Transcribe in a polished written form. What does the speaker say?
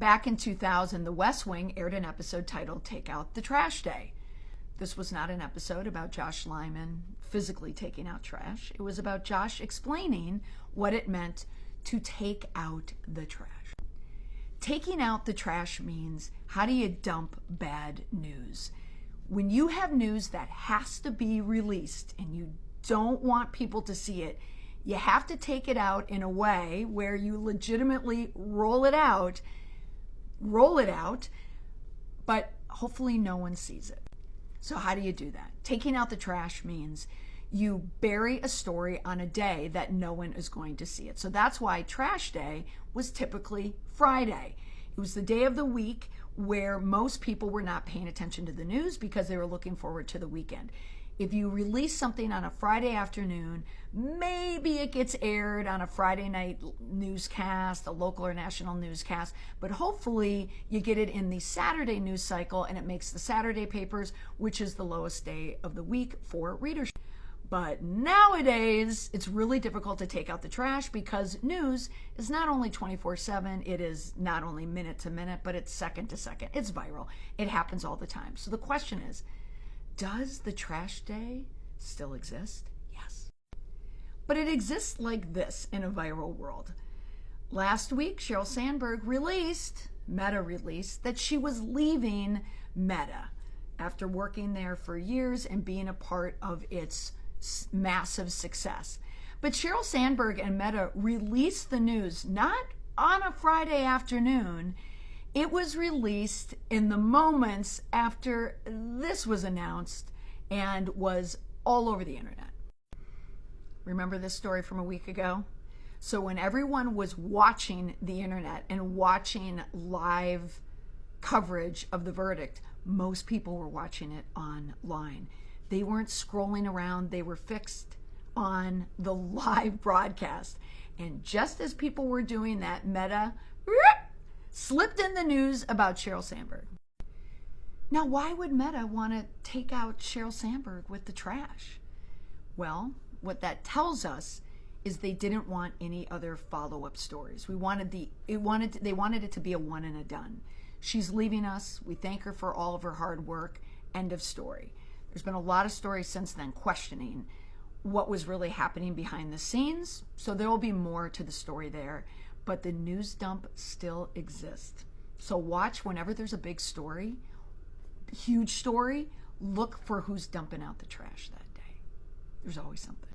Back in 2000, The West Wing aired an episode titled Take Out the Trash Day. This was not an episode about Josh Lyman physically taking out trash. It was about Josh explaining what it meant to take out the trash. Taking out the trash means, how do you dump bad news? When you have news that has to be released and you don't want people to see it, you have to take it out in a way where you legitimately roll it out, but hopefully no one sees it. So how do you do that? Taking out the trash means you bury a story on a day that no one is going to see it. So that's why Trash Day was typically Friday. It was the day of the week where most people were not paying attention to the news because they were looking forward to the weekend. If you release something on a Friday afternoon, maybe it gets aired on a Friday night newscast, a local or national newscast, but hopefully you get it in the Saturday news cycle and it makes the Saturday papers, which is the lowest day of the week for readership. But nowadays, it's really difficult to take out the trash because news is not only 24/7, it is not only minute to minute, but it's second to second. It's viral. It happens all the time. So the question is, does the trash day still exist? Yes. But it exists like this in a viral world. Last week, Sheryl Sandberg Meta released that she was leaving Meta after working there for years and being a part of its massive success. But Sheryl Sandberg and Meta released the news not on a Friday afternoon. It was released in the moments after this was announced and was all over the internet. Remember this story from a week ago? So when everyone was watching the internet and watching live coverage of the verdict, most people were watching it online. They weren't scrolling around, they were fixed on the live broadcast. And just as people were doing that, Meta slipped in the news about Sheryl Sandberg. Now, why would Meta want to take out Sheryl Sandberg with the trash? Well, what that tells us is they didn't want any other follow-up stories. They wanted it to be a one and a done. She's leaving us. We thank her for all of her hard work. End of story. There's been a lot of stories since then questioning what was really happening behind the scenes. So there will be more to the story there. But the news dump still exists. So watch whenever there's a big story, huge story, look for who's dumping out the trash that day. There's always something.